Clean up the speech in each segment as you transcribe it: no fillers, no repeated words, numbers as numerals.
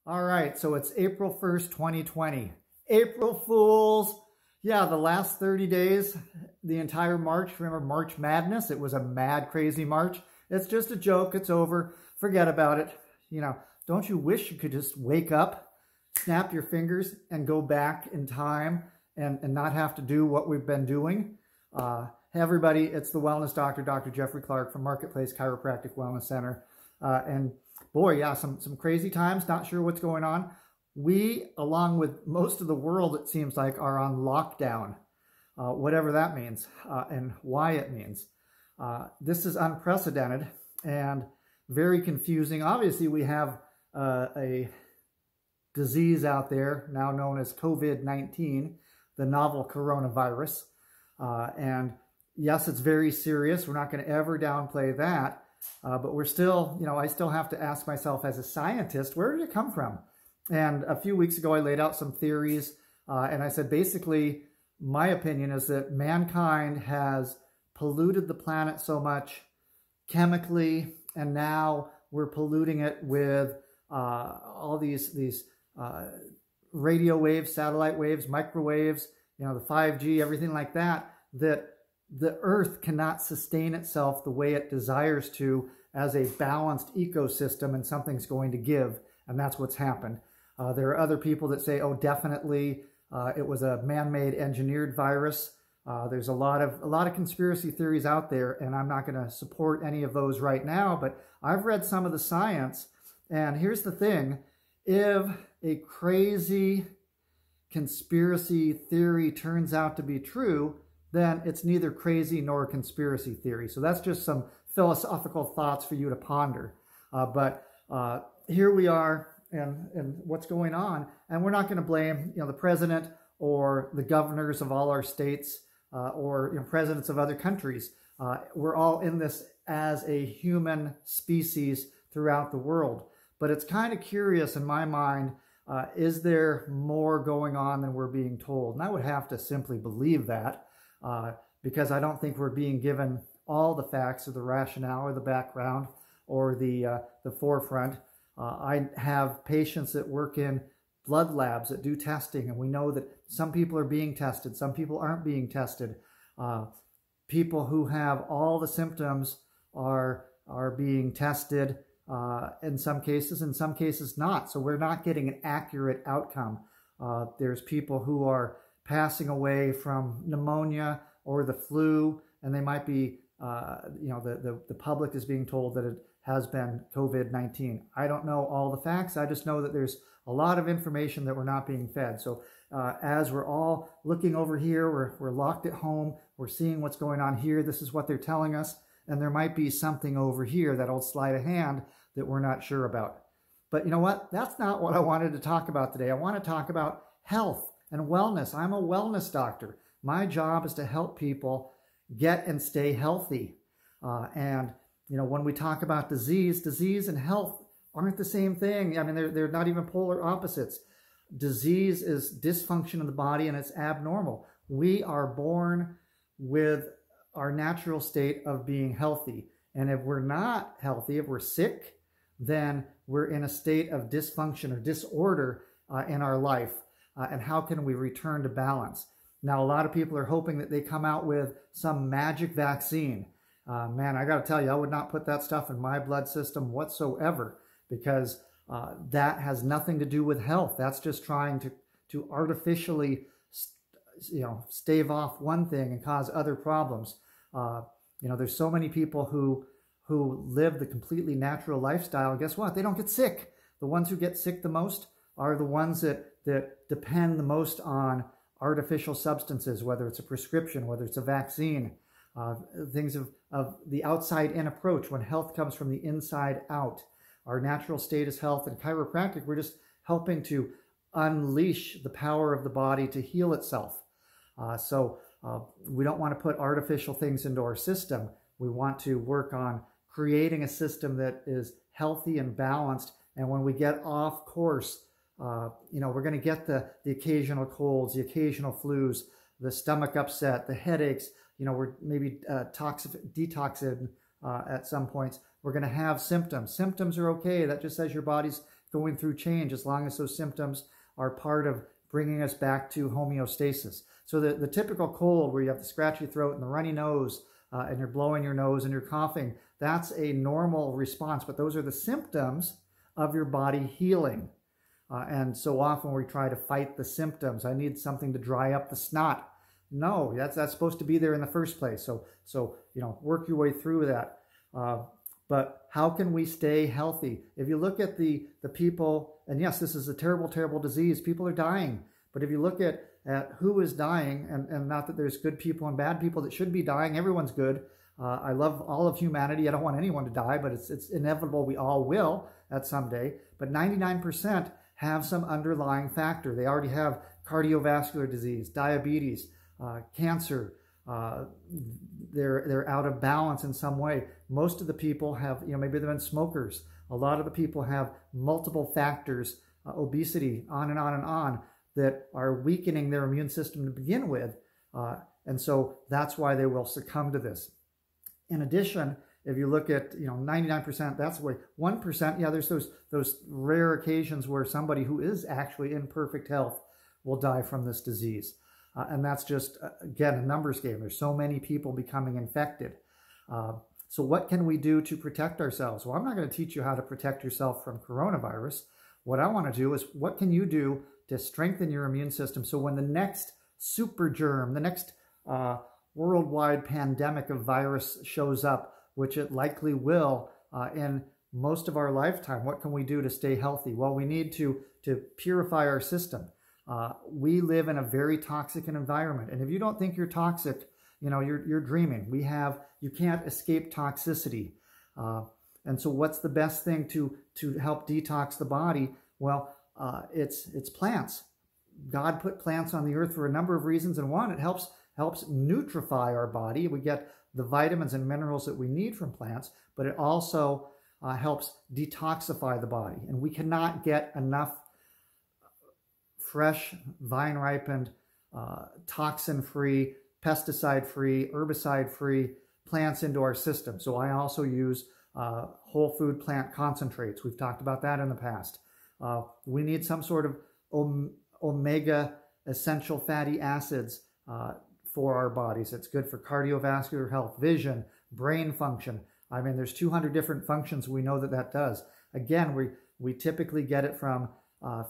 All right, so it's April 1st, 2020. April Fools. Yeah, the last 30 days, the entire March. Remember March Madness? It was a mad, crazy March. It's just a joke. It's over. Forget about it. You know, don't you wish you could just wake up, snap your fingers, and go back in time and not have to do what we've been doing? Hey, everybody, it's the Wellness Doctor, Dr. Jeffrey Clark from Marketplace Chiropractic Wellness Center. And boy, yeah, some crazy times, not sure what's going on. We, along with most of the world, it seems like, are on lockdown, whatever that means and why it means. This is unprecedented and very confusing. Obviously, we have a disease out there now known as COVID-19, the novel coronavirus. And yes, it's very serious. We're not going to ever downplay that. But we're still, I still have to ask myself as a scientist, where did it come from? And a few weeks ago, I laid out some theories, and I said, basically, my opinion is that mankind has polluted the planet so much chemically, and now we're polluting it with all these radio waves, satellite waves, microwaves, the 5G, everything like that, that the earth cannot sustain itself the way it desires to as a balanced ecosystem, and something's going to give, and that's what's happened. There are other people that say, oh, definitely it was a man-made engineered virus. There's a lot of conspiracy theories out there, and I'm not going to support any of those right now, but I've read some of the science, and here's the thing. If a crazy conspiracy theory turns out to be true, then it's neither crazy nor a conspiracy theory. So that's just some philosophical thoughts for you to ponder. But here we are, and what's going on, and we're not going to blame the president or the governors of all our states or presidents of other countries. We're all in this as a human species throughout the world. But it's kind of curious in my mind, is there more going on than we're being told? And I would have to simply believe that. Because I don't think we're being given all the facts or the rationale or the background or the forefront. I have patients that work in blood labs that do testing, and we know that some people are being tested, some people aren't being tested. People who have all the symptoms are being tested in some cases not. So we're not getting an accurate outcome. There's people who are passing away from pneumonia or the flu, and they might be, the public is being told that it has been COVID-19. I don't know all the facts. I just know that there's a lot of information that we're not being fed. So as we're all looking over here, we're locked at home, we're seeing what's going on here. This is what they're telling us, and there might be something over here, that old sleight of hand, that we're not sure about. But you know what? That's not what I wanted to talk about today. I want to talk about health and wellness. I'm a wellness doctor. My job is to help people get and stay healthy. And when we talk about disease and health aren't the same thing. I mean, they're not even polar opposites. Disease is dysfunction of the body, and it's abnormal. We are born with our natural state of being healthy. And if we're not healthy, if we're sick, then we're in a state of dysfunction or disorder in our life. And how can we return to balance? Now, a lot of people are hoping that they come out with some magic vaccine. Man, I got to tell you, I would not put that stuff in my blood system whatsoever, because that has nothing to do with health. That's just trying to artificially, stave off one thing and cause other problems. There's so many people who live the completely natural lifestyle. Guess what? They don't get sick. The ones who get sick the most are the ones that depend the most on artificial substances, whether it's a prescription, whether it's a vaccine, things of the outside-in approach, when health comes from the inside out. Our natural state is health, and chiropractic, we're just helping to unleash the power of the body to heal itself. So we don't want to put artificial things into our system. We want to work on creating a system that is healthy and balanced, and when we get off course, we're going to get the occasional colds, the occasional flus, the stomach upset, the headaches. We're maybe detoxing at some points. We're going to have symptoms. Symptoms are okay. That just says your body's going through change as long as those symptoms are part of bringing us back to homeostasis. So the typical cold where you have the scratchy throat and the runny nose and you're blowing your nose and you're coughing, that's a normal response, but those are the symptoms of your body healing. And so often we try to fight the symptoms. I need something to dry up the snot. No, that's supposed to be there in the first place. So work your way through that. But how can we stay healthy? If you look at the people, and yes, this is a terrible, terrible disease. People are dying. But if you look at who is dying, and not that there's good people and bad people that should be dying, everyone's good. I love all of humanity. I don't want anyone to die, but it's inevitable we all will at some day. But 99% have some underlying factor. They already have cardiovascular disease, diabetes, cancer. They're out of balance in some way. Most of the people have, maybe they've been smokers. A lot of the people have multiple factors, obesity, on and on and on, that are weakening their immune system to begin with. And so that's why they will succumb to this. In addition, if you look at 99%, that's the way. 1%, yeah, there's those rare occasions where somebody who is actually in perfect health will die from this disease. And that's just, again, a numbers game. There's so many people becoming infected. So what can we do to protect ourselves? Well, I'm not going to teach you how to protect yourself from coronavirus. What I want to do is, what can you do to strengthen your immune system so when the next super germ, the next worldwide pandemic of virus shows up, which it likely will in most of our lifetime, what can we do to stay healthy? Well, we need to purify our system. We live in a very toxic environment. And if you don't think you're toxic, you're dreaming. You can't escape toxicity. And so what's the best thing to help detox the body? Well, it's plants. God put plants on the earth for a number of reasons. And one, it helps nutrify our body. We get the vitamins and minerals that we need from plants, but it also helps detoxify the body. And we cannot get enough fresh, vine-ripened, toxin-free, pesticide-free, herbicide-free plants into our system. So I also use whole food plant concentrates. We've talked about that in the past. We need some sort of omega essential fatty acids for our bodies. It's good for cardiovascular health, vision, brain function. I mean, there's 200 different functions we know that does. Again, we typically get it from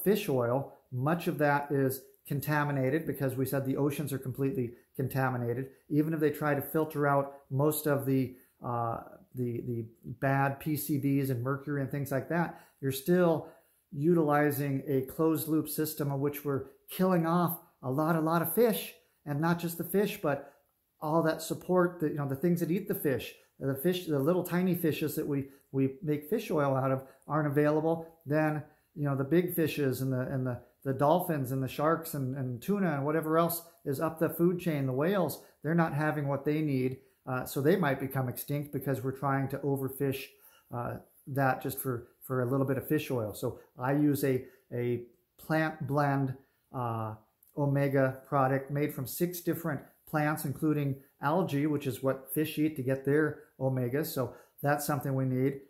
fish oil. Much of that is contaminated because we said the oceans are completely contaminated. Even if they try to filter out most of the bad PCBs and mercury and things like that, you're still utilizing a closed loop system in which we're killing off a lot of fish, and not just the fish, but all that support, the things that eat the fish, the little tiny fishes that we make fish oil out of aren't available. Then the big fishes and the dolphins and the sharks and tuna and whatever else is up the food chain, the whales, they're not having what they need. So they might become extinct because we're trying to overfish that just for a little bit of fish oil. So I use a plant blend omega product made from 6 different plants, including algae, which is what fish eat to get their omegas. So that's something we need.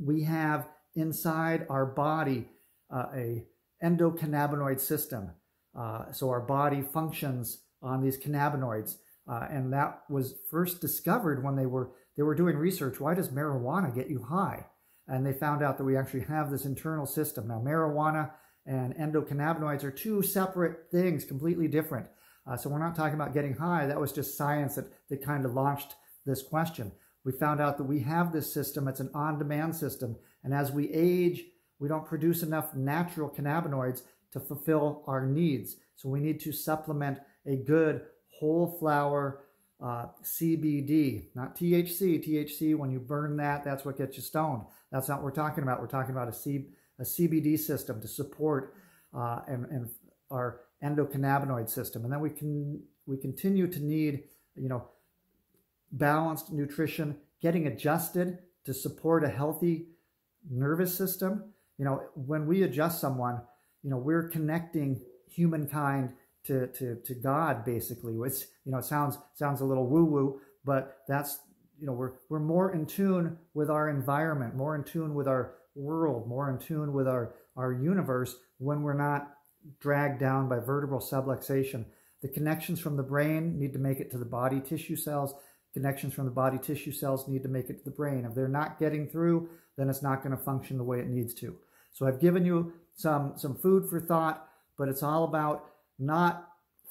We have inside our body a endocannabinoid system. So our body functions on these cannabinoids. And that was first discovered when they were doing research. Why does marijuana get you high? And they found out that we actually have this internal system. Now, marijuana and endocannabinoids are 2 separate things, completely different. So we're not talking about getting high. That was just science that kind of launched this question. We found out that we have this system. It's an on-demand system. And as we age, we don't produce enough natural cannabinoids to fulfill our needs. So we need to supplement a good whole flower CBD, not THC. THC, when you burn that, that's what gets you stoned. That's not what we're talking about. We're talking about a CBD system to support and our endocannabinoid system. And then we continue to need, balanced nutrition, getting adjusted to support a healthy nervous system. When we adjust someone, we're connecting humankind to God, basically. It's, it sounds a little woo-woo, but that's, we're more in tune with our environment, more in tune with our world, more in tune with our universe when we're not dragged down by vertebral subluxation. The connections from the brain need to make it to the body tissue cells. Connections from the body tissue cells need to make it to the brain. If they're not getting through, then it's not going to function the way it needs to. So I've given you some food for thought, but it's all about not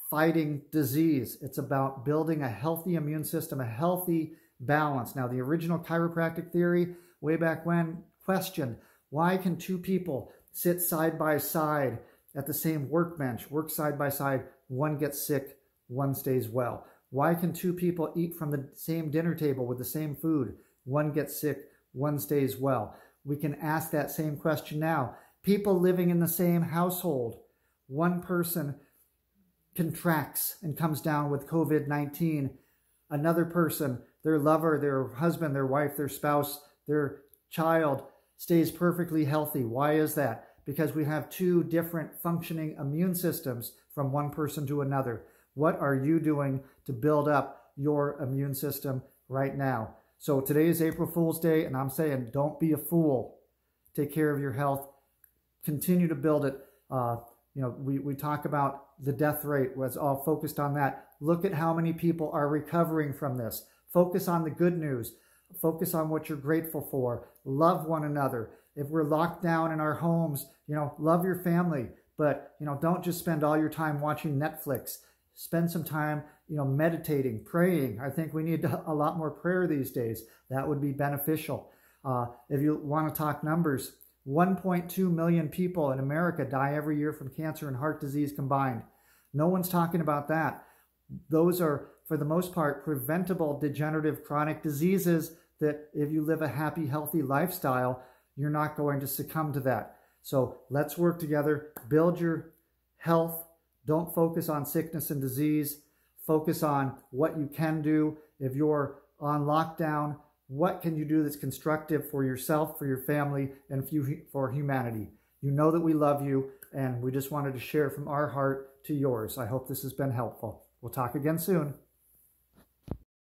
fighting disease. It's about building a healthy immune system, a healthy balance. Now, the original chiropractic theory way back when questioned, why can two people sit side by side at the same workbench, work side by side, one gets sick, one stays well? Why can two people eat from the same dinner table with the same food? One gets sick, one stays well. We can ask that same question now. People living in the same household, one person contracts and comes down with COVID-19. Another person, their lover, their husband, their wife, their spouse, their child stays perfectly healthy. Why is that? Because we have two different functioning immune systems from one person to another. What are you doing to build up your immune system right now? So today is April Fool's Day, and I'm saying don't be a fool. Take care of your health. Continue to build it. We talk about the death rate, was all focused on that. Look at how many people are recovering from this. Focus on the good news. Focus on what you're grateful for. Love one another. If we're locked down in our homes, love your family, but, don't just spend all your time watching Netflix. Spend some time, meditating, praying. I think we need a lot more prayer these days. That would be beneficial. If you want to talk numbers, 1.2 million people in America die every year from cancer and heart disease combined. No one's talking about that. Those are, for the most part, preventable degenerative chronic diseases that if you live a happy, healthy lifestyle, you're not going to succumb to that. So let's work together, build your health. Don't focus on sickness and disease. Focus on what you can do. If you're on lockdown, what can you do that's constructive for yourself, for your family, and for humanity? You know that we love you, and we just wanted to share from our heart to yours. I hope this has been helpful. We'll talk again soon.